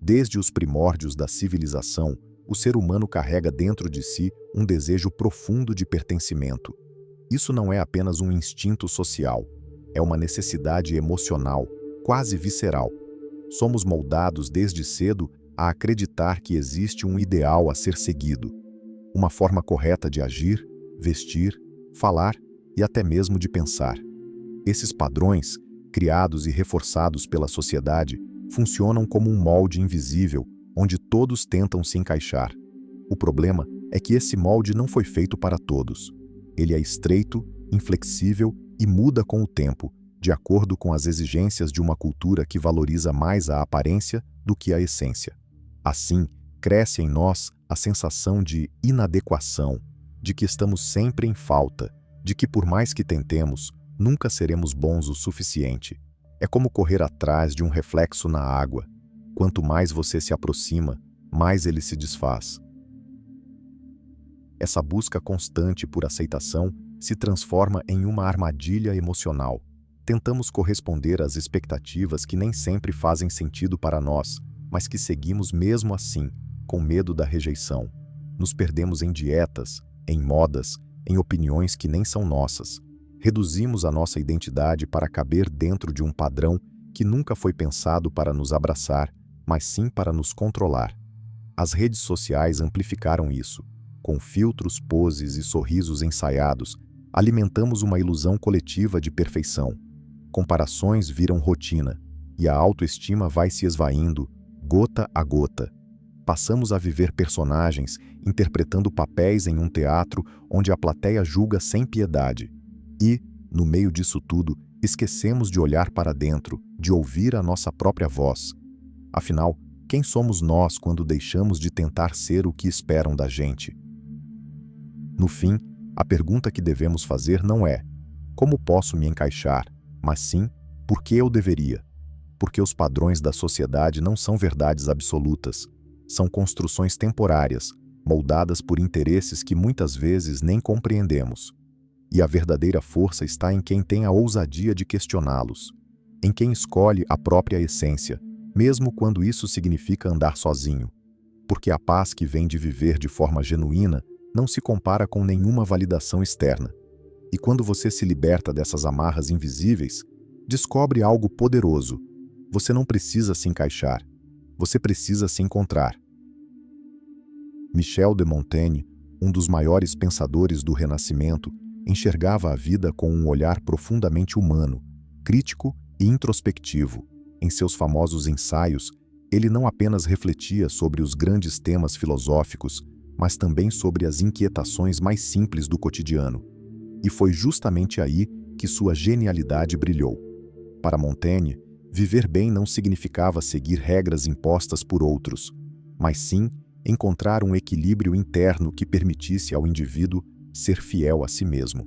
Desde os primórdios da civilização, o ser humano carrega dentro de si um desejo profundo de pertencimento. Isso não é apenas um instinto social, é uma necessidade emocional, quase visceral. Somos moldados desde cedo a acreditar que existe um ideal a ser seguido, uma forma correta de agir, vestir, falar e até mesmo de pensar. Esses padrões, criados e reforçados pela sociedade, funcionam como um molde invisível, onde todos tentam se encaixar. O problema é que esse molde não foi feito para todos. Ele é estreito, inflexível e muda com o tempo, de acordo com as exigências de uma cultura que valoriza mais a aparência do que a essência. Assim, cresce em nós a sensação de inadequação, de que estamos sempre em falta, de que por mais que tentemos, nunca seremos bons o suficiente. É como correr atrás de um reflexo na água. Quanto mais você se aproxima, mais ele se desfaz. Essa busca constante por aceitação se transforma em uma armadilha emocional. Tentamos corresponder às expectativas que nem sempre fazem sentido para nós, mas que seguimos mesmo assim, com medo da rejeição. Nos perdemos em dietas, em modas, em opiniões que nem são nossas. Reduzimos a nossa identidade para caber dentro de um padrão que nunca foi pensado para nos abraçar, mas sim para nos controlar. As redes sociais amplificaram isso. Com filtros, poses e sorrisos ensaiados, alimentamos uma ilusão coletiva de perfeição. Comparações viram rotina, e a autoestima vai se esvaindo, gota a gota. Passamos a viver personagens, interpretando papéis em um teatro onde a plateia julga sem piedade. E, no meio disso tudo, esquecemos de olhar para dentro, de ouvir a nossa própria voz. Afinal, quem somos nós quando deixamos de tentar ser o que esperam da gente? No fim, a pergunta que devemos fazer não é como posso me encaixar, mas sim por que eu deveria. Porque os padrões da sociedade não são verdades absolutas, são construções temporárias, moldadas por interesses que muitas vezes nem compreendemos. E a verdadeira força está em quem tem a ousadia de questioná-los, em quem escolhe a própria essência, mesmo quando isso significa andar sozinho. Porque a paz que vem de viver de forma genuína não se compara com nenhuma validação externa. E quando você se liberta dessas amarras invisíveis, descobre algo poderoso. Você não precisa se encaixar, você precisa se encontrar. Michel de Montaigne, um dos maiores pensadores do Renascimento, enxergava a vida com um olhar profundamente humano, crítico e introspectivo. Em seus famosos ensaios, ele não apenas refletia sobre os grandes temas filosóficos, mas também sobre as inquietações mais simples do cotidiano. E foi justamente aí que sua genialidade brilhou. Para Montaigne, viver bem não significava seguir regras impostas por outros, mas sim encontrar um equilíbrio interno que permitisse ao indivíduo ser fiel a si mesmo.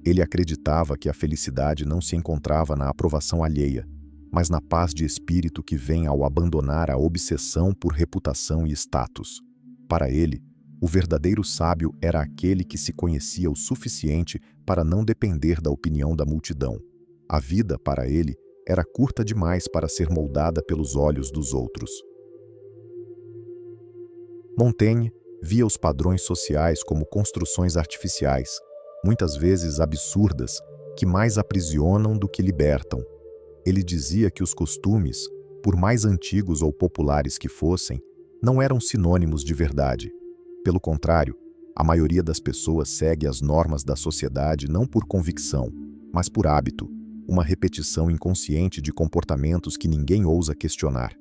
Ele acreditava que a felicidade não se encontrava na aprovação alheia, mas na paz de espírito que vem ao abandonar a obsessão por reputação e status. Para ele, o verdadeiro sábio era aquele que se conhecia o suficiente para não depender da opinião da multidão. A vida, para ele, era curta demais para ser moldada pelos olhos dos outros. Montaigne via os padrões sociais como construções artificiais, muitas vezes absurdas, que mais aprisionam do que libertam. Ele dizia que os costumes, por mais antigos ou populares que fossem, não eram sinônimos de verdade. Pelo contrário, a maioria das pessoas segue as normas da sociedade não por convicção, mas por hábito, uma repetição inconsciente de comportamentos que ninguém ousa questionar.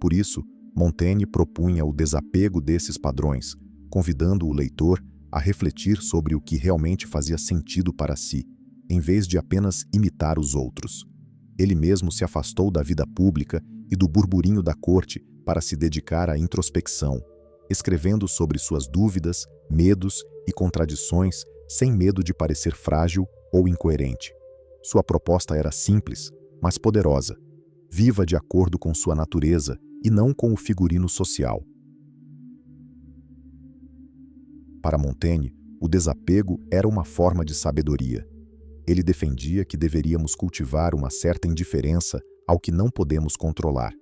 Por isso, Montaigne propunha o desapego desses padrões, convidando o leitor a refletir sobre o que realmente fazia sentido para si, em vez de apenas imitar os outros. Ele mesmo se afastou da vida pública e do burburinho da corte para se dedicar à introspecção, escrevendo sobre suas dúvidas, medos e contradições sem medo de parecer frágil ou incoerente. Sua proposta era simples, mas poderosa. Viva de acordo com sua natureza e não com o figurino social. Para Montaigne, o desapego era uma forma de sabedoria. Ele defendia que deveríamos cultivar uma certa indiferença ao que não podemos controlar.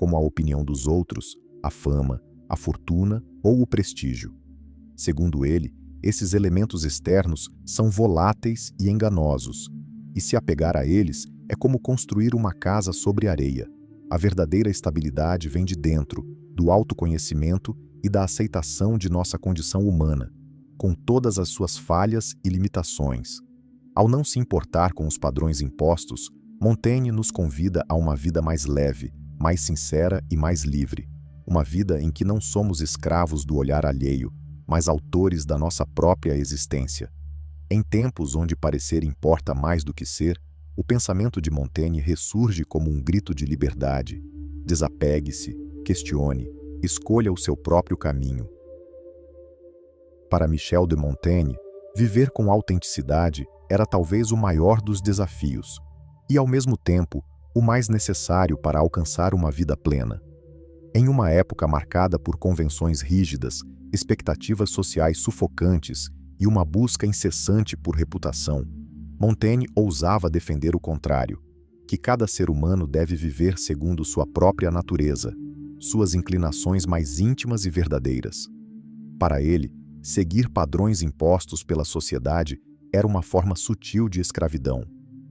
como a opinião dos outros, a fama, a fortuna ou o prestígio. Segundo ele, esses elementos externos são voláteis e enganosos, e se apegar a eles é como construir uma casa sobre areia. A verdadeira estabilidade vem de dentro, do autoconhecimento e da aceitação de nossa condição humana, com todas as suas falhas e limitações. Ao não se importar com os padrões impostos, Montaigne nos convida a uma vida mais leve, mais sincera e mais livre. Uma vida em que não somos escravos do olhar alheio, mas autores da nossa própria existência. Em tempos onde parecer importa mais do que ser, o pensamento de Montaigne ressurge como um grito de liberdade. Desapegue-se, questione, escolha o seu próprio caminho. Para Michel de Montaigne, viver com autenticidade era talvez o maior dos desafios, e ao mesmo tempo, o mais necessário para alcançar uma vida plena. Em uma época marcada por convenções rígidas, expectativas sociais sufocantes e uma busca incessante por reputação, Montaigne ousava defender o contrário, que cada ser humano deve viver segundo sua própria natureza, suas inclinações mais íntimas e verdadeiras. Para ele, seguir padrões impostos pela sociedade era uma forma sutil de escravidão.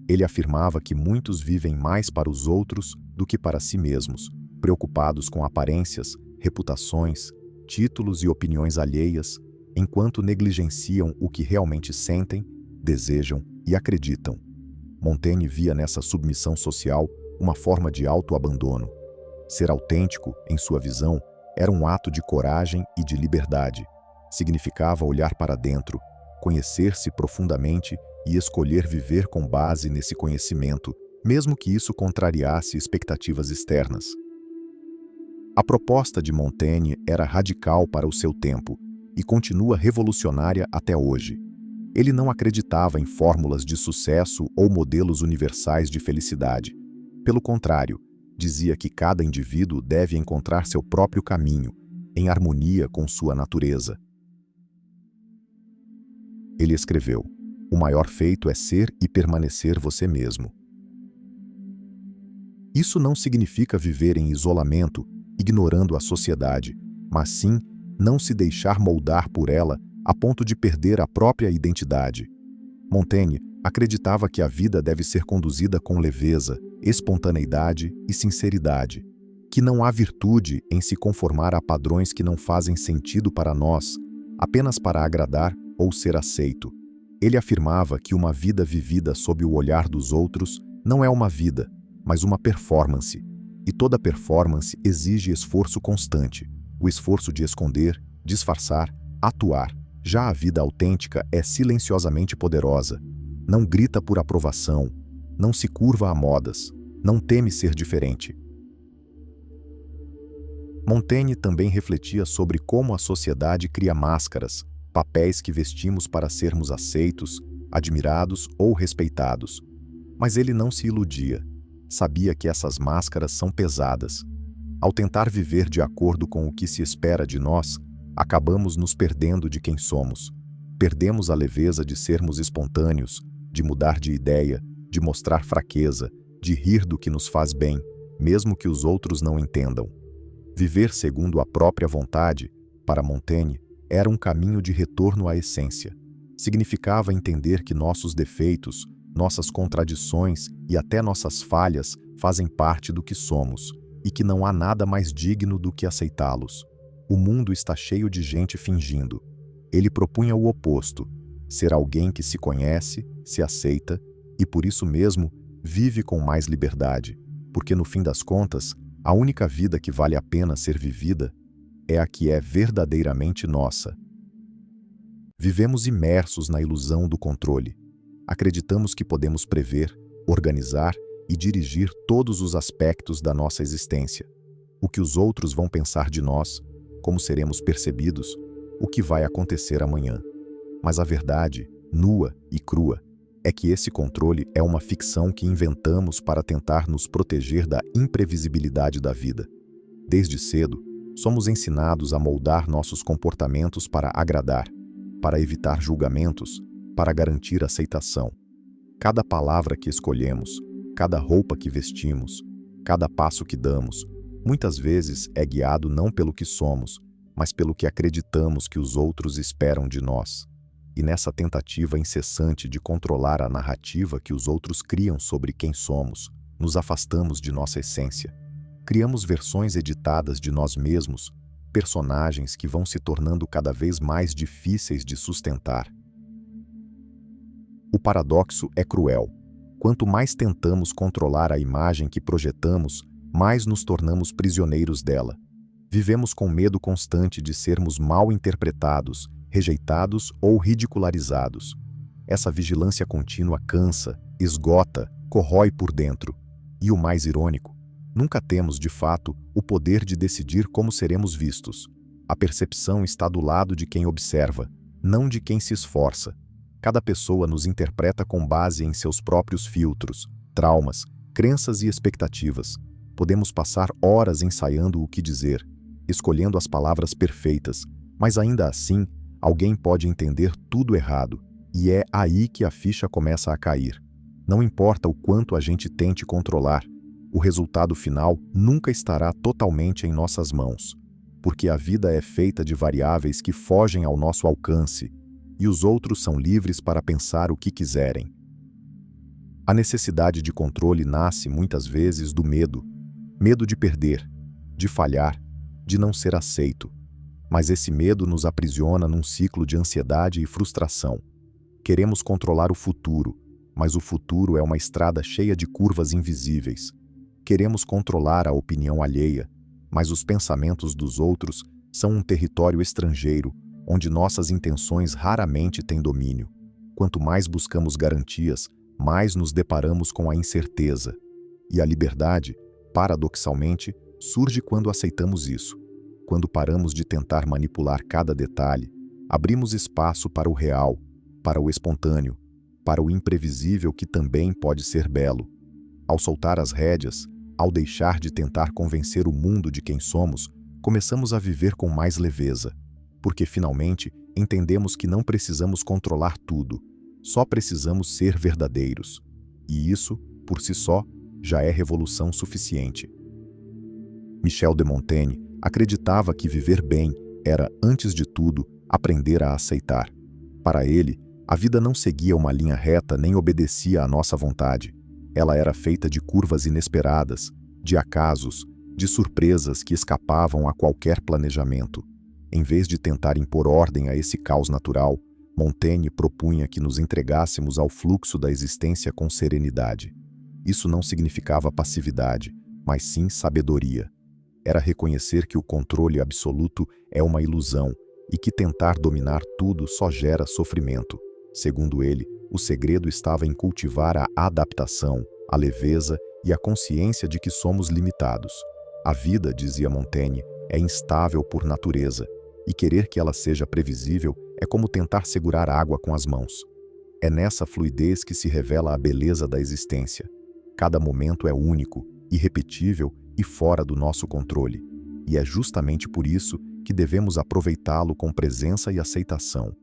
Ele afirmava que muitos vivem mais para os outros do que para si mesmos, preocupados com aparências, reputações, títulos e opiniões alheias, enquanto negligenciam o que realmente sentem, desejam e acreditam. Montaigne via nessa submissão social uma forma de autoabandono. Ser autêntico, em sua visão, era um ato de coragem e de liberdade. Significava olhar para dentro, conhecer-se profundamente e escolher viver com base nesse conhecimento, mesmo que isso contrariasse expectativas externas. A proposta de Montaigne era radical para o seu tempo e continua revolucionária até hoje. Ele não acreditava em fórmulas de sucesso ou modelos universais de felicidade. Pelo contrário, dizia que cada indivíduo deve encontrar seu próprio caminho, em harmonia com sua natureza. Ele escreveu: "O maior feito é ser e permanecer você mesmo." Isso não significa viver em isolamento, ignorando a sociedade, mas sim não se deixar moldar por ela a ponto de perder a própria identidade. Montaigne acreditava que a vida deve ser conduzida com leveza, espontaneidade e sinceridade, que não há virtude em se conformar a padrões que não fazem sentido para nós, apenas para agradar ou ser aceito. Ele afirmava que uma vida vivida sob o olhar dos outros não é uma vida, mas uma performance, e toda performance exige esforço constante, o esforço de esconder, disfarçar, atuar. Já a vida autêntica é silenciosamente poderosa, não grita por aprovação, não se curva a modas, não teme ser diferente. Montaigne também refletia sobre como a sociedade cria máscaras, papéis que vestimos para sermos aceitos, admirados ou respeitados. Mas ele não se iludia. Sabia que essas máscaras são pesadas. Ao tentar viver de acordo com o que se espera de nós, acabamos nos perdendo de quem somos. Perdemos a leveza de sermos espontâneos, de mudar de ideia, de mostrar fraqueza, de rir do que nos faz bem, mesmo que os outros não entendam. Viver segundo a própria vontade, para Montaigne, era um caminho de retorno à essência. Significava entender que nossos defeitos, nossas contradições e até nossas falhas fazem parte do que somos, e que não há nada mais digno do que aceitá-los. O mundo está cheio de gente fingindo. Ele propunha o oposto: ser alguém que se conhece, se aceita e, por isso mesmo, vive com mais liberdade, porque no fim das contas, a única vida que vale a pena ser vivida é a que é verdadeiramente nossa. Vivemos imersos na ilusão do controle. Acreditamos que podemos prever, organizar e dirigir todos os aspectos da nossa existência. O que os outros vão pensar de nós, como seremos percebidos, o que vai acontecer amanhã. Mas a verdade, nua e crua, é que esse controle é uma ficção que inventamos para tentar nos proteger da imprevisibilidade da vida. Desde cedo, somos ensinados a moldar nossos comportamentos para agradar, para evitar julgamentos, para garantir aceitação. Cada palavra que escolhemos, cada roupa que vestimos, cada passo que damos, Muitas vezes é guiado não pelo que somos, mas pelo que acreditamos que os outros esperam de nós. E nessa tentativa incessante de controlar a narrativa que os outros criam sobre quem somos, nos afastamos de nossa essência. Criamos versões editadas de nós mesmos, personagens que vão se tornando cada vez mais difíceis de sustentar. O paradoxo é cruel. Quanto mais tentamos controlar a imagem que projetamos, mais nos tornamos prisioneiros dela. Vivemos com medo constante de sermos mal interpretados, rejeitados ou ridicularizados. Essa vigilância contínua cansa, esgota, corrói por dentro. E o mais irônico, nunca temos, de fato, o poder de decidir como seremos vistos. A percepção está do lado de quem observa, não de quem se esforça. Cada pessoa nos interpreta com base em seus próprios filtros, traumas, crenças e expectativas. Podemos passar horas ensaiando o que dizer, escolhendo as palavras perfeitas, mas ainda assim, alguém pode entender tudo errado, e é aí que a ficha começa a cair. Não importa o quanto a gente tente controlar, o resultado final nunca estará totalmente em nossas mãos, porque a vida é feita de variáveis que fogem ao nosso alcance, e os outros são livres para pensar o que quiserem. A necessidade de controle nasce muitas vezes do medo. Medo de perder, de falhar, de não ser aceito. Mas esse medo nos aprisiona num ciclo de ansiedade e frustração. Queremos controlar o futuro, mas o futuro é uma estrada cheia de curvas invisíveis. Queremos controlar a opinião alheia, mas os pensamentos dos outros são um território estrangeiro, onde nossas intenções raramente têm domínio. Quanto mais buscamos garantias, mais nos deparamos com a incerteza. E a liberdade, paradoxalmente, surge quando aceitamos isso. Quando paramos de tentar manipular cada detalhe, abrimos espaço para o real, para o espontâneo, para o imprevisível que também pode ser belo. Ao soltar as rédeas, ao deixar de tentar convencer o mundo de quem somos, começamos a viver com mais leveza. Porque finalmente entendemos que não precisamos controlar tudo, só precisamos ser verdadeiros. E isso, por si só, já é revolução suficiente. Michel de Montaigne acreditava que viver bem era, antes de tudo, aprender a aceitar. Para ele, a vida não seguia uma linha reta nem obedecia à nossa vontade. Ela era feita de curvas inesperadas, de acasos, de surpresas que escapavam a qualquer planejamento. Em vez de tentar impor ordem a esse caos natural, Montaigne propunha que nos entregássemos ao fluxo da existência com serenidade. Isso não significava passividade, mas sim sabedoria. Era reconhecer que o controle absoluto é uma ilusão e que tentar dominar tudo só gera sofrimento. Segundo ele, o segredo estava em cultivar a adaptação, a leveza e a consciência de que somos limitados. A vida, dizia Montaigne, é instável por natureza, e querer que ela seja previsível é como tentar segurar água com as mãos. É nessa fluidez que se revela a beleza da existência. Cada momento é único, irrepetível e fora do nosso controle. E é justamente por isso que devemos aproveitá-lo com presença e aceitação.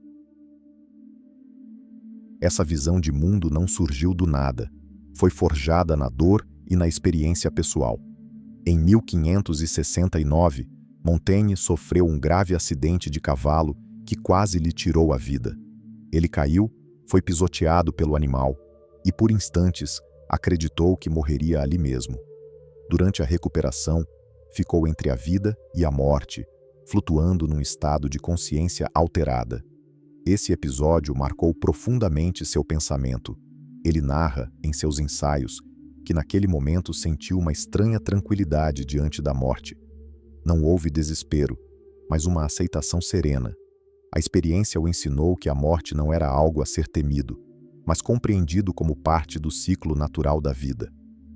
Essa visão de mundo não surgiu do nada. Foi forjada na dor e na experiência pessoal. Em 1569, Montaigne sofreu um grave acidente de cavalo que quase lhe tirou a vida. Ele caiu, foi pisoteado pelo animal e, por instantes, acreditou que morreria ali mesmo. Durante a recuperação, ficou entre a vida e a morte, flutuando num estado de consciência alterada. Esse episódio marcou profundamente seu pensamento. Ele narra, em seus ensaios, que naquele momento sentiu uma estranha tranquilidade diante da morte. Não houve desespero, mas uma aceitação serena. A experiência o ensinou que a morte não era algo a ser temido, mas compreendido como parte do ciclo natural da vida.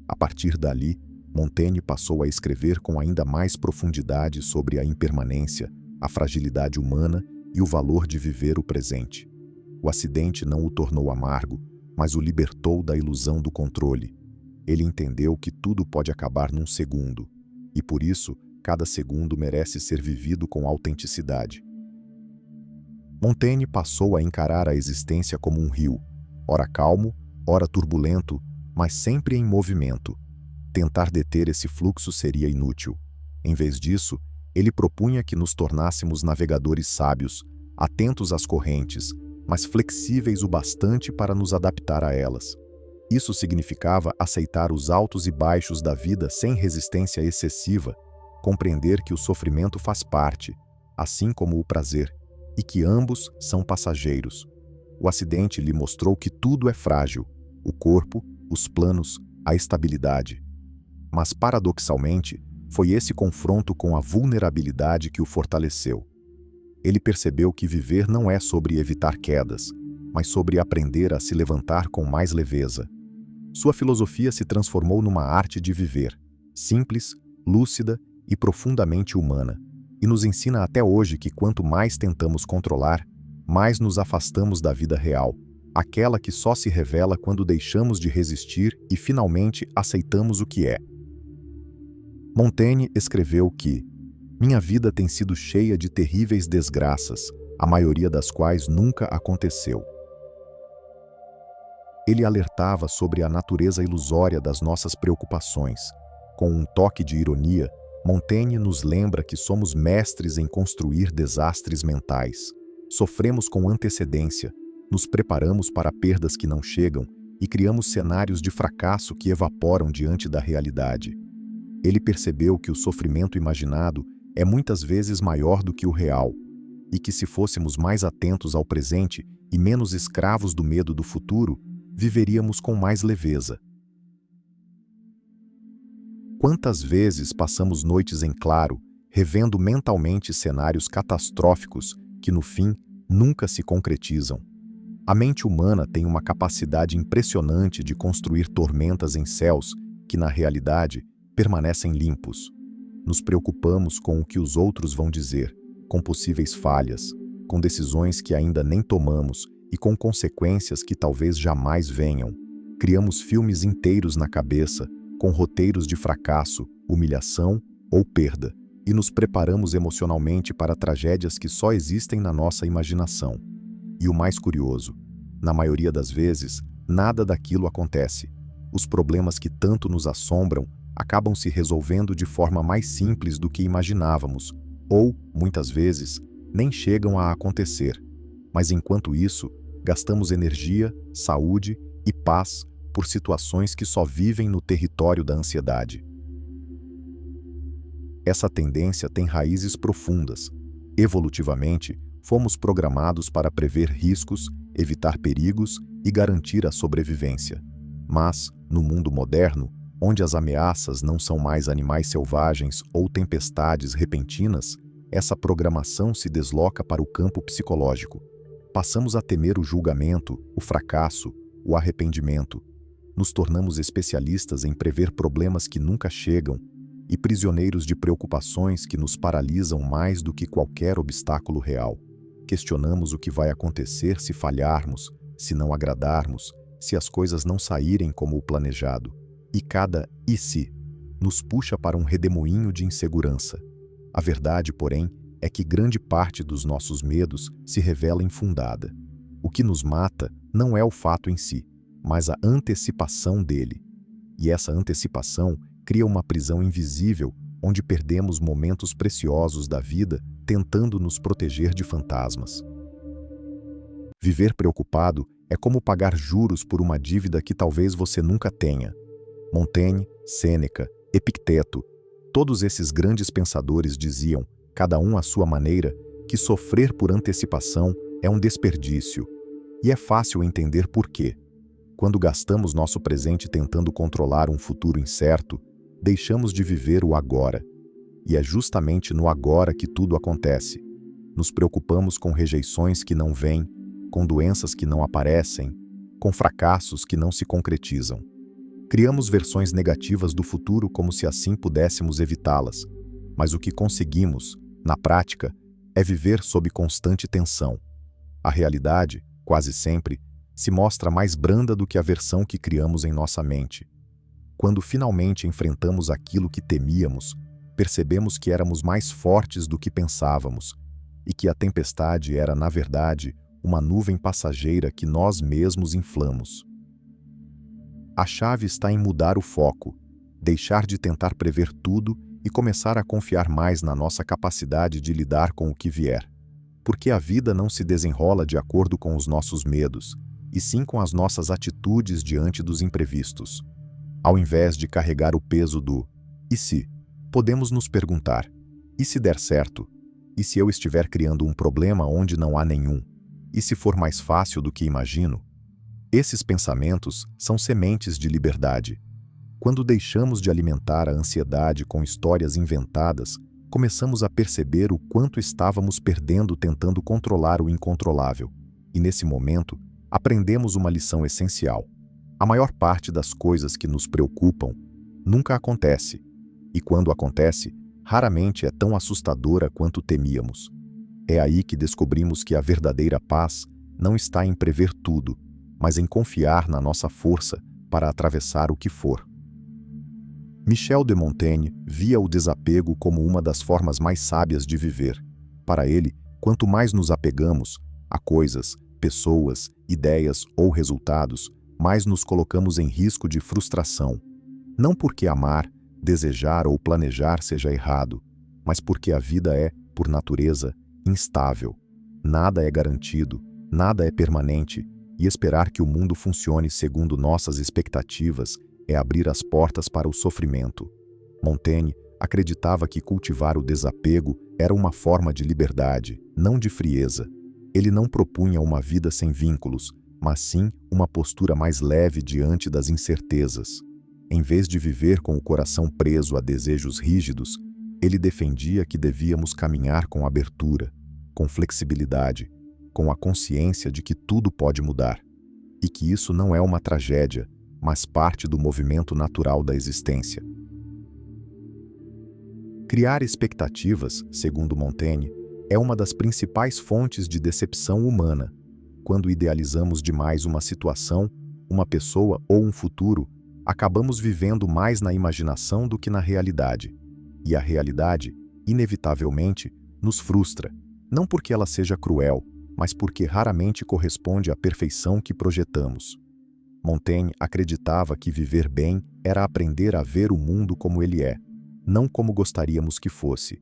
A partir dali, Montaigne passou a escrever com ainda mais profundidade sobre a impermanência, a fragilidade humana e o valor de viver o presente. O acidente não o tornou amargo, mas o libertou da ilusão do controle. Ele entendeu que tudo pode acabar num segundo, e por isso, cada segundo merece ser vivido com autenticidade. Montaigne passou a encarar a existência como um rio, ora calmo, ora turbulento, mas sempre em movimento. Tentar deter esse fluxo seria inútil. Em vez disso, ele propunha que nos tornássemos navegadores sábios, atentos às correntes, mas flexíveis o bastante para nos adaptar a elas. Isso significava aceitar os altos e baixos da vida sem resistência excessiva, compreender que o sofrimento faz parte, assim como o prazer, e que ambos são passageiros. O acidente lhe mostrou que tudo é frágil: o corpo, os planos, a estabilidade. Mas, paradoxalmente, foi esse confronto com a vulnerabilidade que o fortaleceu. Ele percebeu que viver não é sobre evitar quedas, mas sobre aprender a se levantar com mais leveza. Sua filosofia se transformou numa arte de viver, simples, lúcida e profundamente humana, e nos ensina até hoje que quanto mais tentamos controlar, mais nos afastamos da vida real, aquela que só se revela quando deixamos de resistir e finalmente aceitamos o que é. Montaigne escreveu que minha vida tem sido cheia de terríveis desgraças, a maioria das quais nunca aconteceu. Ele alertava sobre a natureza ilusória das nossas preocupações. Com um toque de ironia, Montaigne nos lembra que somos mestres em construir desastres mentais. Sofremos com antecedência, nos preparamos para perdas que não chegam e criamos cenários de fracasso que evaporam diante da realidade. Ele percebeu que o sofrimento imaginado é muitas vezes maior do que o real, e que se fôssemos mais atentos ao presente e menos escravos do medo do futuro, viveríamos com mais leveza. Quantas vezes passamos noites em claro, revendo mentalmente cenários catastróficos que, no fim, nunca se concretizam? A mente humana tem uma capacidade impressionante de construir tormentas em céus que, na realidade, permanecem limpos. Nos preocupamos com o que os outros vão dizer, com possíveis falhas, com decisões que ainda nem tomamos e com consequências que talvez jamais venham. Criamos filmes inteiros na cabeça, com roteiros de fracasso, humilhação ou perda, e nos preparamos emocionalmente para tragédias que só existem na nossa imaginação. E o mais curioso, na maioria das vezes, nada daquilo acontece. Os problemas que tanto nos assombram acabam se resolvendo de forma mais simples do que imaginávamos, ou, muitas vezes, nem chegam a acontecer. Mas enquanto isso, gastamos energia, saúde e paz por situações que só vivem no território da ansiedade. Essa tendência tem raízes profundas. Evolutivamente, fomos programados para prever riscos, evitar perigos e garantir a sobrevivência. Mas, no mundo moderno, onde as ameaças não são mais animais selvagens ou tempestades repentinas, essa programação se desloca para o campo psicológico. Passamos a temer o julgamento, o fracasso, o arrependimento. Nos tornamos especialistas em prever problemas que nunca chegam e prisioneiros de preocupações que nos paralisam mais do que qualquer obstáculo real. Questionamos o que vai acontecer se falharmos, se não agradarmos, se as coisas não saírem como o planejado. E cada "e se" nos puxa para um redemoinho de insegurança. A verdade, porém, é que grande parte dos nossos medos se revela infundada. O que nos mata não é o fato em si, mas a antecipação dele. E essa antecipação cria uma prisão invisível onde perdemos momentos preciosos da vida tentando nos proteger de fantasmas. Viver preocupado é como pagar juros por uma dívida que talvez você nunca tenha. Montaigne, Sêneca, Epicteto, todos esses grandes pensadores diziam, cada um à sua maneira, que sofrer por antecipação é um desperdício. E é fácil entender por quê. Quando gastamos nosso presente tentando controlar um futuro incerto, deixamos de viver o agora. E é justamente no agora que tudo acontece. Nos preocupamos com rejeições que não vêm, com doenças que não aparecem, com fracassos que não se concretizam. Criamos versões negativas do futuro como se assim pudéssemos evitá-las, mas o que conseguimos, na prática, é viver sob constante tensão. A realidade, quase sempre, se mostra mais branda do que a versão que criamos em nossa mente. Quando finalmente enfrentamos aquilo que temíamos, percebemos que éramos mais fortes do que pensávamos e que a tempestade era, na verdade, uma nuvem passageira que nós mesmos inflamos. A chave está em mudar o foco, deixar de tentar prever tudo e começar a confiar mais na nossa capacidade de lidar com o que vier. Porque a vida não se desenrola de acordo com os nossos medos, e sim com as nossas atitudes diante dos imprevistos. Ao invés de carregar o peso do "e se?", podemos nos perguntar: e se der certo? E se eu estiver criando um problema onde não há nenhum? E se for mais fácil do que imagino? Esses pensamentos são sementes de liberdade. Quando deixamos de alimentar a ansiedade com histórias inventadas, começamos a perceber o quanto estávamos perdendo tentando controlar o incontrolável. E nesse momento, aprendemos uma lição essencial. A maior parte das coisas que nos preocupam nunca acontece. E quando acontece, raramente é tão assustadora quanto temíamos. É aí que descobrimos que a verdadeira paz não está em prever tudo, mas em confiar na nossa força para atravessar o que for. Michel de Montaigne via o desapego como uma das formas mais sábias de viver. Para ele, quanto mais nos apegamos a coisas, pessoas, ideias ou resultados, mais nos colocamos em risco de frustração. Não porque amar, desejar ou planejar seja errado, mas porque a vida é, por natureza, instável. Nada é garantido, nada é permanente, e esperar que o mundo funcione segundo nossas expectativas é abrir as portas para o sofrimento. Montaigne acreditava que cultivar o desapego era uma forma de liberdade, não de frieza. Ele não propunha uma vida sem vínculos, mas sim uma postura mais leve diante das incertezas. Em vez de viver com o coração preso a desejos rígidos, ele defendia que devíamos caminhar com abertura, com flexibilidade, com a consciência de que tudo pode mudar, e que isso não é uma tragédia, mas parte do movimento natural da existência. Criar expectativas, segundo Montaigne, é uma das principais fontes de decepção humana. Quando idealizamos demais uma situação, uma pessoa ou um futuro, acabamos vivendo mais na imaginação do que na realidade. E a realidade, inevitavelmente, nos frustra, não porque ela seja cruel, mas porque raramente corresponde à perfeição que projetamos. Montaigne acreditava que viver bem era aprender a ver o mundo como ele é, não como gostaríamos que fosse.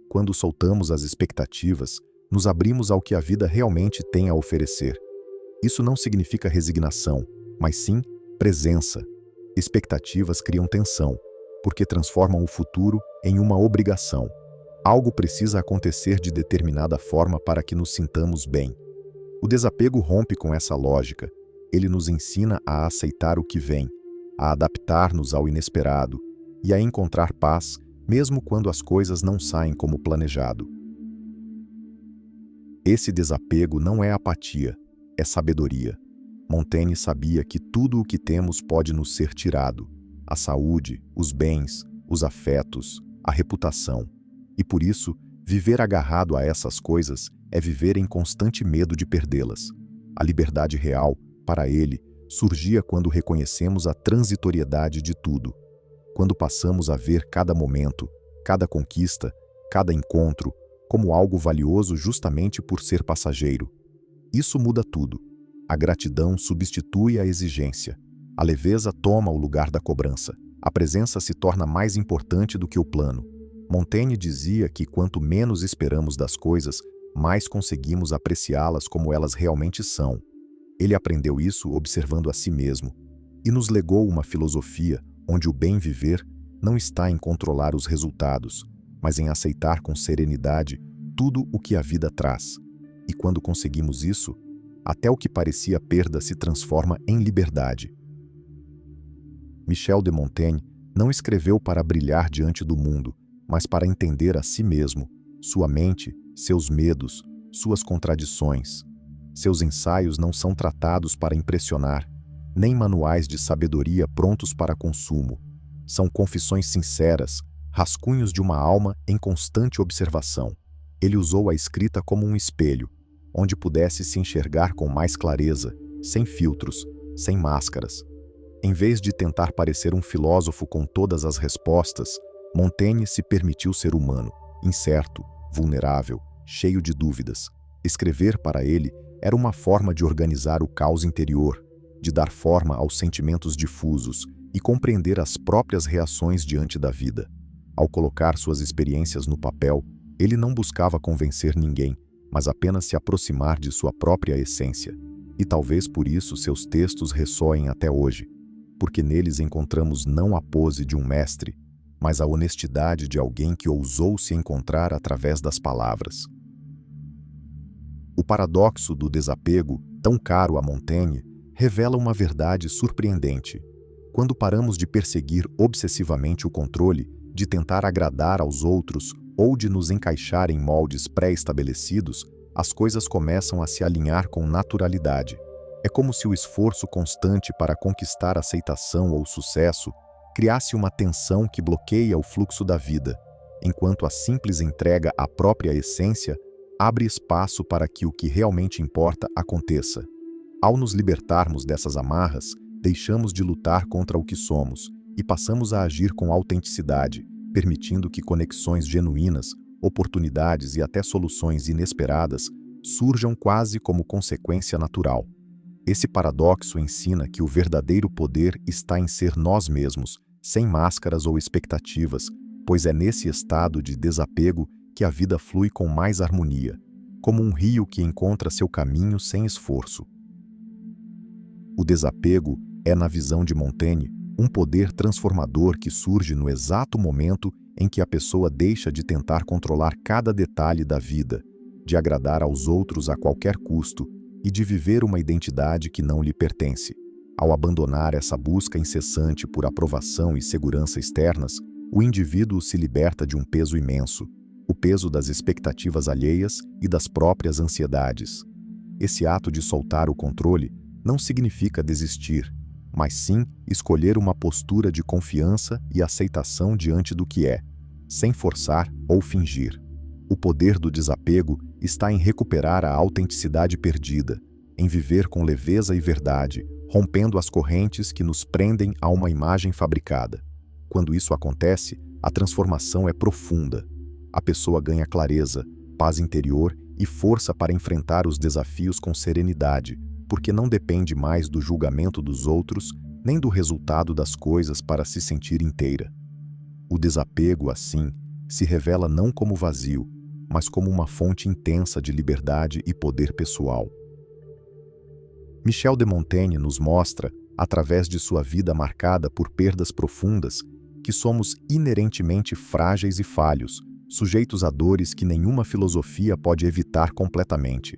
Quando soltamos as expectativas, nos abrimos ao que a vida realmente tem a oferecer. Isso não significa resignação, mas sim presença. Expectativas criam tensão, porque transformam o futuro em uma obrigação. Algo precisa acontecer de determinada forma para que nos sintamos bem. O desapego rompe com essa lógica. Ele nos ensina a aceitar o que vem, a adaptar-nos ao inesperado e a encontrar paz, mesmo quando as coisas não saem como planejado. Esse desapego não é apatia, é sabedoria. Montaigne sabia que tudo o que temos pode nos ser tirado: a saúde, os bens, os afetos, a reputação. E por isso, viver agarrado a essas coisas é viver em constante medo de perdê-las. A liberdade real, para ele, surgia quando reconhecemos a transitoriedade de tudo. Quando passamos a ver cada momento, cada conquista, cada encontro, como algo valioso justamente por ser passageiro. Isso muda tudo. A gratidão substitui a exigência. A leveza toma o lugar da cobrança. A presença se torna mais importante do que o plano. Montaigne dizia que quanto menos esperamos das coisas, mais conseguimos apreciá-las como elas realmente são. Ele aprendeu isso observando a si mesmo e nos legou uma filosofia onde o bem viver não está em controlar os resultados, mas em aceitar com serenidade tudo o que a vida traz. E quando conseguimos isso, até o que parecia perda se transforma em liberdade. Michel de Montaigne não escreveu para brilhar diante do mundo, mas para entender a si mesmo, sua mente, seus medos, suas contradições. Seus ensaios não são tratados para impressionar, nem manuais de sabedoria prontos para consumo. São confissões sinceras, rascunhos de uma alma em constante observação. Ele usou a escrita como um espelho, onde pudesse se enxergar com mais clareza, sem filtros, sem máscaras. Em vez de tentar parecer um filósofo com todas as respostas, Montaigne se permitiu ser humano, incerto, vulnerável, cheio de dúvidas. Escrever para ele era uma forma de organizar o caos interior, de dar forma aos sentimentos difusos e compreender as próprias reações diante da vida. Ao colocar suas experiências no papel, ele não buscava convencer ninguém, mas apenas se aproximar de sua própria essência. E talvez por isso seus textos ressoem até hoje, porque neles encontramos não a pose de um mestre, mas a honestidade de alguém que ousou se encontrar através das palavras. O paradoxo do desapego, tão caro a Montaigne, revela uma verdade surpreendente. Quando paramos de perseguir obsessivamente o controle, de tentar agradar aos outros ou de nos encaixar em moldes pré-estabelecidos, as coisas começam a se alinhar com naturalidade. É como se o esforço constante para conquistar aceitação ou sucesso criasse uma tensão que bloqueia o fluxo da vida, enquanto a simples entrega à própria essência abre espaço para que o que realmente importa aconteça. Ao nos libertarmos dessas amarras, deixamos de lutar contra o que somos e passamos a agir com autenticidade, permitindo que conexões genuínas, oportunidades e até soluções inesperadas surjam quase como consequência natural. Esse paradoxo ensina que o verdadeiro poder está em ser nós mesmos, sem máscaras ou expectativas, pois é nesse estado de desapego que a vida flui com mais harmonia, como um rio que encontra seu caminho sem esforço. O desapego é, na visão de Montaigne, um poder transformador que surge no exato momento em que a pessoa deixa de tentar controlar cada detalhe da vida, de agradar aos outros a qualquer custo e de viver uma identidade que não lhe pertence. Ao abandonar essa busca incessante por aprovação e segurança externas, o indivíduo se liberta de um peso imenso, o peso das expectativas alheias e das próprias ansiedades. Esse ato de soltar o controle não significa desistir, mas sim escolher uma postura de confiança e aceitação diante do que é, sem forçar ou fingir. O poder do desapego está em recuperar a autenticidade perdida, em viver com leveza e verdade, rompendo as correntes que nos prendem a uma imagem fabricada. Quando isso acontece, a transformação é profunda. A pessoa ganha clareza, paz interior e força para enfrentar os desafios com serenidade, porque não depende mais do julgamento dos outros, nem do resultado das coisas para se sentir inteira. O desapego, assim, se revela não como vazio, mas como uma fonte intensa de liberdade e poder pessoal. Michel de Montaigne nos mostra, através de sua vida marcada por perdas profundas, que somos inerentemente frágeis e falhos, sujeitos a dores que nenhuma filosofia pode evitar completamente.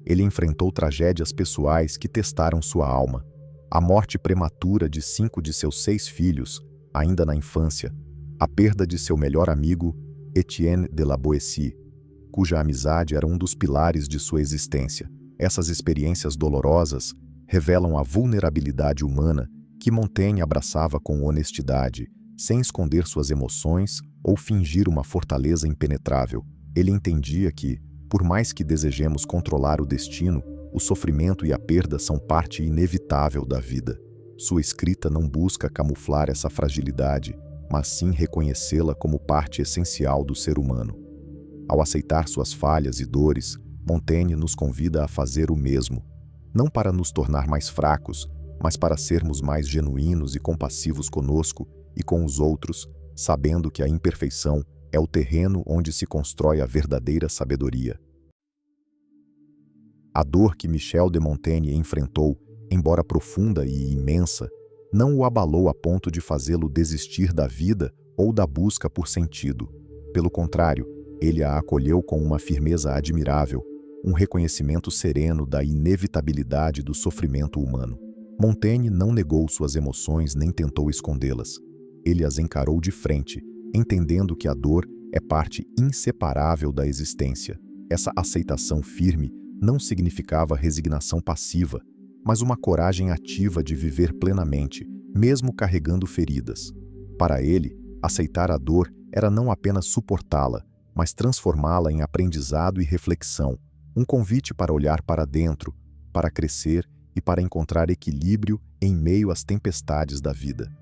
Ele enfrentou tragédias pessoais que testaram sua alma. A morte prematura de 5 de seus 6 filhos, ainda na infância, a perda de seu melhor amigo, Etienne de la Boétie, cuja amizade era um dos pilares de sua existência. Essas experiências dolorosas revelam a vulnerabilidade humana que Montaigne abraçava com honestidade, sem esconder suas emoções ou fingir uma fortaleza impenetrável. Ele entendia que, por mais que desejemos controlar o destino, o sofrimento e a perda são parte inevitável da vida. Sua escrita não busca camuflar essa fragilidade, mas sim reconhecê-la como parte essencial do ser humano. Ao aceitar suas falhas e dores, Montaigne nos convida a fazer o mesmo, não para nos tornar mais fracos, mas para sermos mais genuínos e compassivos conosco e com os outros, sabendo que a imperfeição é o terreno onde se constrói a verdadeira sabedoria. A dor que Michel de Montaigne enfrentou, embora profunda e imensa, não o abalou a ponto de fazê-lo desistir da vida ou da busca por sentido. Pelo contrário, ele a acolheu com uma firmeza admirável, um reconhecimento sereno da inevitabilidade do sofrimento humano. Montaigne não negou suas emoções nem tentou escondê-las. Ele as encarou de frente, entendendo que a dor é parte inseparável da existência. Essa aceitação firme não significava resignação passiva, mas uma coragem ativa de viver plenamente, mesmo carregando feridas. Para ele, aceitar a dor era não apenas suportá-la, mas transformá-la em aprendizado e reflexão, um convite para olhar para dentro, para crescer e para encontrar equilíbrio em meio às tempestades da vida.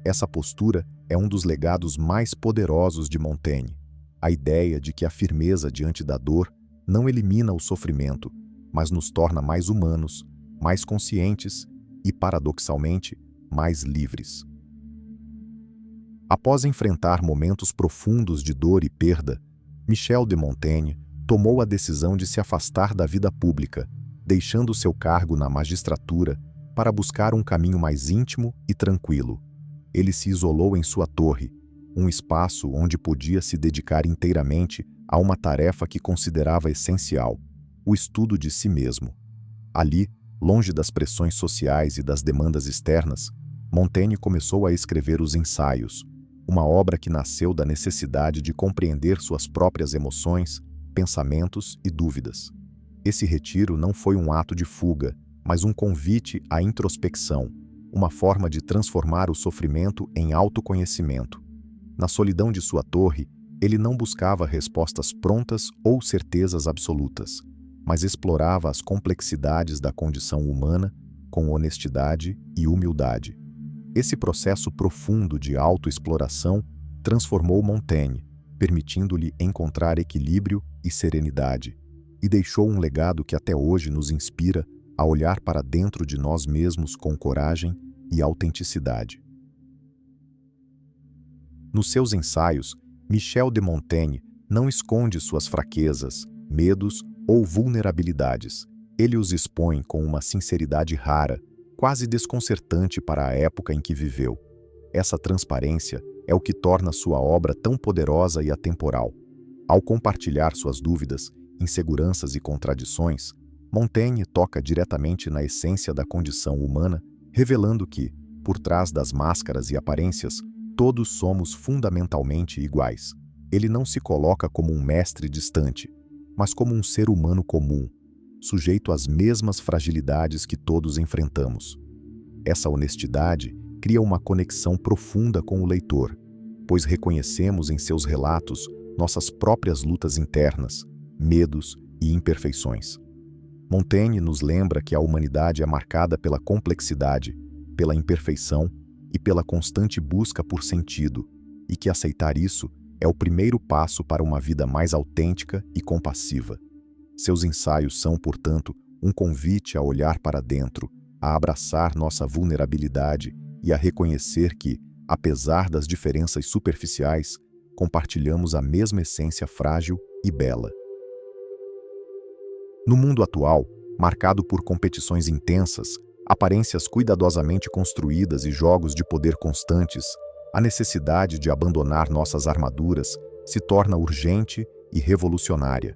Essa postura é um dos legados mais poderosos de Montaigne, a ideia de que a firmeza diante da dor não elimina o sofrimento, mas nos torna mais humanos, mais conscientes e, paradoxalmente, mais livres. Após enfrentar momentos profundos de dor e perda, Michel de Montaigne tomou a decisão de se afastar da vida pública, deixando seu cargo na magistratura para buscar um caminho mais íntimo e tranquilo. Ele se isolou em sua torre, um espaço onde podia se dedicar inteiramente a uma tarefa que considerava essencial: o estudo de si mesmo. Ali, longe das pressões sociais e das demandas externas, Montaigne começou a escrever os Ensaios, uma obra que nasceu da necessidade de compreender suas próprias emoções, pensamentos e dúvidas. Esse retiro não foi um ato de fuga, mas um convite à introspecção, uma forma de transformar o sofrimento em autoconhecimento. Na solidão de sua torre, ele não buscava respostas prontas ou certezas absolutas, mas explorava as complexidades da condição humana com honestidade e humildade. Esse processo profundo de autoexploração transformou Montaigne, permitindo-lhe encontrar equilíbrio e serenidade, e deixou um legado que até hoje nos inspira a olhar para dentro de nós mesmos com coragem e autenticidade. Nos seus ensaios, Michel de Montaigne não esconde suas fraquezas, medos ou vulnerabilidades. Ele os expõe com uma sinceridade rara, quase desconcertante para a época em que viveu. Essa transparência é o que torna sua obra tão poderosa e atemporal. Ao compartilhar suas dúvidas, inseguranças e contradições, Montaigne toca diretamente na essência da condição humana, revelando que, por trás das máscaras e aparências, todos somos fundamentalmente iguais. Ele não se coloca como um mestre distante, mas como um ser humano comum, sujeito às mesmas fragilidades que todos enfrentamos. Essa honestidade cria uma conexão profunda com o leitor, pois reconhecemos em seus relatos nossas próprias lutas internas, medos e imperfeições. Montaigne nos lembra que a humanidade é marcada pela complexidade, pela imperfeição e pela constante busca por sentido, e que aceitar isso é o primeiro passo para uma vida mais autêntica e compassiva. Seus ensaios são, portanto, um convite a olhar para dentro, a abraçar nossa vulnerabilidade e a reconhecer que, apesar das diferenças superficiais, compartilhamos a mesma essência frágil e bela. No mundo atual, marcado por competições intensas, aparências cuidadosamente construídas e jogos de poder constantes, a necessidade de abandonar nossas armaduras se torna urgente e revolucionária.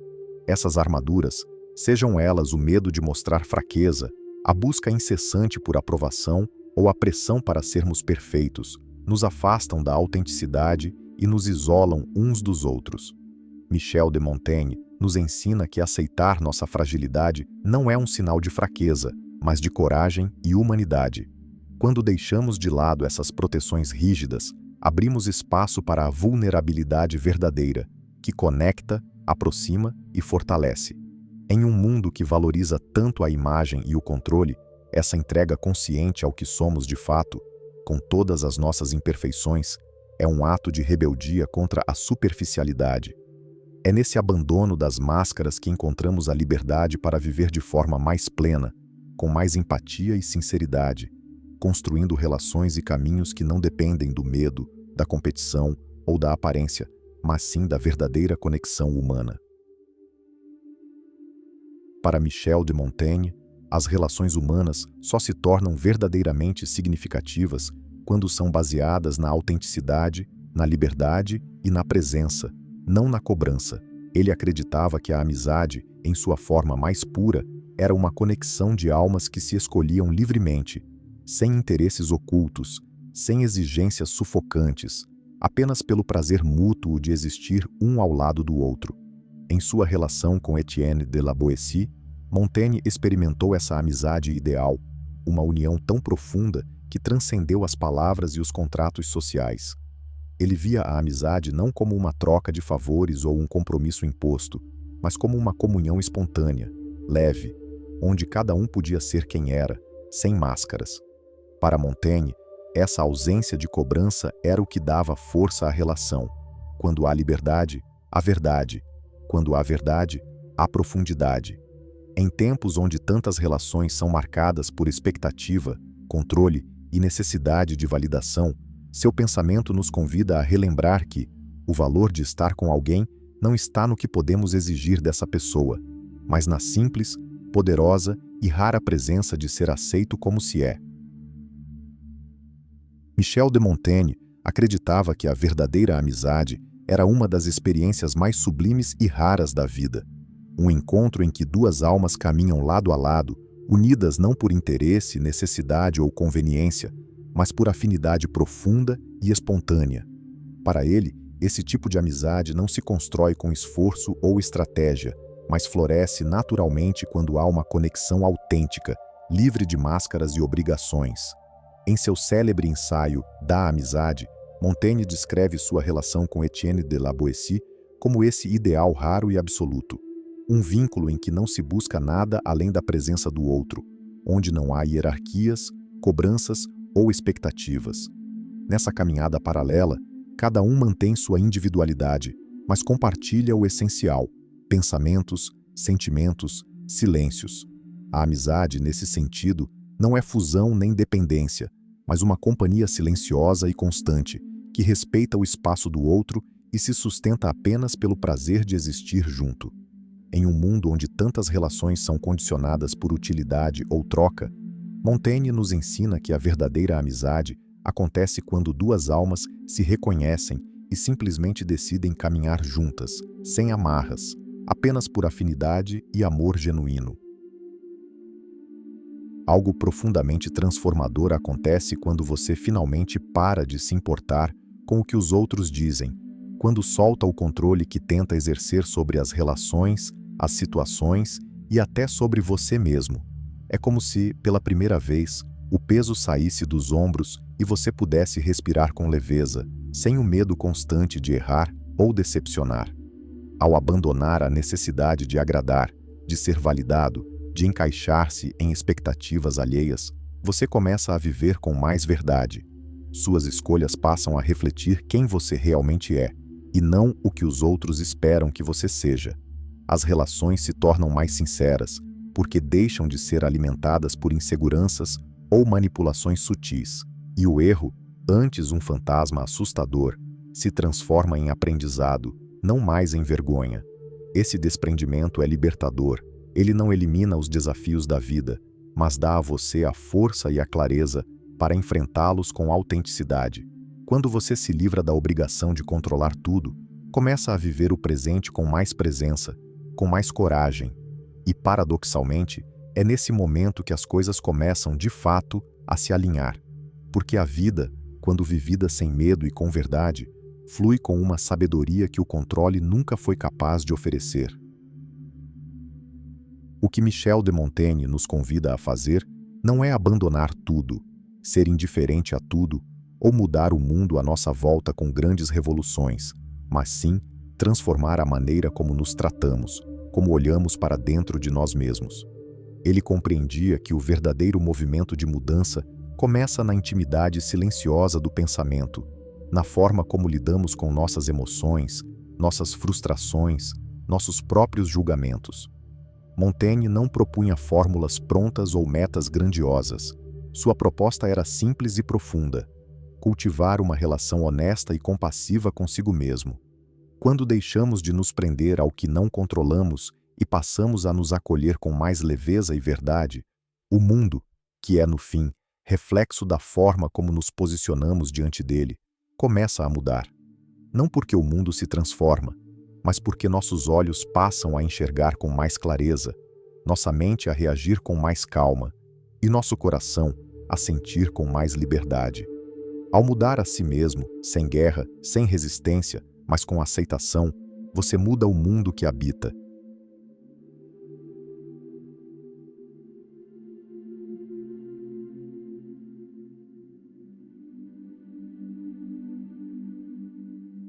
Essas armaduras, sejam elas o medo de mostrar fraqueza, a busca incessante por aprovação ou a pressão para sermos perfeitos, nos afastam da autenticidade e nos isolam uns dos outros. Michel de Montaigne nos ensina que aceitar nossa fragilidade não é um sinal de fraqueza, mas de coragem e humanidade. Quando deixamos de lado essas proteções rígidas, abrimos espaço para a vulnerabilidade verdadeira, que conecta, aproxima e fortalece. Em um mundo que valoriza tanto a imagem e o controle, essa entrega consciente ao que somos de fato, com todas as nossas imperfeições, é um ato de rebeldia contra a superficialidade. É nesse abandono das máscaras que encontramos a liberdade para viver de forma mais plena, com mais empatia e sinceridade, construindo relações e caminhos que não dependem do medo, da competição ou da aparência, mas sim da verdadeira conexão humana. Para Michel de Montaigne, as relações humanas só se tornam verdadeiramente significativas quando são baseadas na autenticidade, na liberdade e na presença, não na cobrança. Ele acreditava que a amizade, em sua forma mais pura, era uma conexão de almas que se escolhiam livremente, sem interesses ocultos, sem exigências sufocantes, apenas pelo prazer mútuo de existir um ao lado do outro. Em sua relação com Etienne de la Boétie, Montaigne experimentou essa amizade ideal, uma união tão profunda que transcendeu as palavras e os contratos sociais. Ele via a amizade não como uma troca de favores ou um compromisso imposto, mas como uma comunhão espontânea, leve, onde cada um podia ser quem era, sem máscaras. Para Montaigne, essa ausência de cobrança era o que dava força à relação. Quando há liberdade, há verdade. Quando há verdade, há profundidade. Em tempos onde tantas relações são marcadas por expectativa, controle e necessidade de validação, Seu pensamento nos convida a relembrar que o valor de estar com alguém não está no que podemos exigir dessa pessoa, mas na simples, poderosa e rara presença de ser aceito como se é. Michel de Montaigne acreditava que a verdadeira amizade era uma das experiências mais sublimes e raras da vida. Um encontro em que duas almas caminham lado a lado, unidas não por interesse, necessidade ou conveniência, mas por afinidade profunda e espontânea. Para ele, esse tipo de amizade não se constrói com esforço ou estratégia, mas floresce naturalmente quando há uma conexão autêntica, livre de máscaras e obrigações. Em seu célebre ensaio Da Amizade, Montaigne descreve sua relação com Etienne de la Boétie como esse ideal raro e absoluto. Um vínculo em que não se busca nada além da presença do outro, onde não há hierarquias, cobranças ou expectativas. Nessa caminhada paralela, cada um mantém sua individualidade, mas compartilha o essencial: pensamentos, sentimentos, silêncios. A amizade, nesse sentido, não é fusão nem dependência, mas uma companhia silenciosa e constante, que respeita o espaço do outro e se sustenta apenas pelo prazer de existir junto. Em um mundo onde tantas relações são condicionadas por utilidade ou troca, Montaigne nos ensina que a verdadeira amizade acontece quando duas almas se reconhecem e simplesmente decidem caminhar juntas, sem amarras, apenas por afinidade e amor genuíno. Algo profundamente transformador acontece quando você finalmente para de se importar com o que os outros dizem, quando solta o controle que tenta exercer sobre as relações, as situações e até sobre você mesmo. É como se, pela primeira vez, o peso saísse dos ombros e você pudesse respirar com leveza, sem o medo constante de errar ou decepcionar. Ao abandonar a necessidade de agradar, de ser validado, de encaixar-se em expectativas alheias, você começa a viver com mais verdade. Suas escolhas passam a refletir quem você realmente é, e não o que os outros esperam que você seja. As relações se tornam mais sinceras, porque deixam de ser alimentadas por inseguranças ou manipulações sutis, e o erro, antes um fantasma assustador, se transforma em aprendizado, não mais em vergonha. Esse desprendimento é libertador. Ele não elimina os desafios da vida, mas dá a você a força e a clareza para enfrentá-los com autenticidade. Quando você se livra da obrigação de controlar tudo, começa a viver o presente com mais presença, com mais coragem. E, paradoxalmente, é nesse momento que as coisas começam, de fato, a se alinhar. Porque a vida, quando vivida sem medo e com verdade, flui com uma sabedoria que o controle nunca foi capaz de oferecer. O que Michel de Montaigne nos convida a fazer não é abandonar tudo, ser indiferente a tudo ou mudar o mundo à nossa volta com grandes revoluções, mas sim transformar a maneira como nos tratamos, como olhamos para dentro de nós mesmos. Ele compreendia que o verdadeiro movimento de mudança começa na intimidade silenciosa do pensamento, na forma como lidamos com nossas emoções, nossas frustrações, nossos próprios julgamentos. Montaigne não propunha fórmulas prontas ou metas grandiosas. Sua proposta era simples e profunda: cultivar uma relação honesta e compassiva consigo mesmo. Quando deixamos de nos prender ao que não controlamos e passamos a nos acolher com mais leveza e verdade, o mundo, que é, no fim, reflexo da forma como nos posicionamos diante dele, começa a mudar. Não porque o mundo se transforma, mas porque nossos olhos passam a enxergar com mais clareza, nossa mente a reagir com mais calma e nosso coração a sentir com mais liberdade. Ao mudar a si mesmo, sem guerra, sem resistência, mas com aceitação, você muda o mundo que habita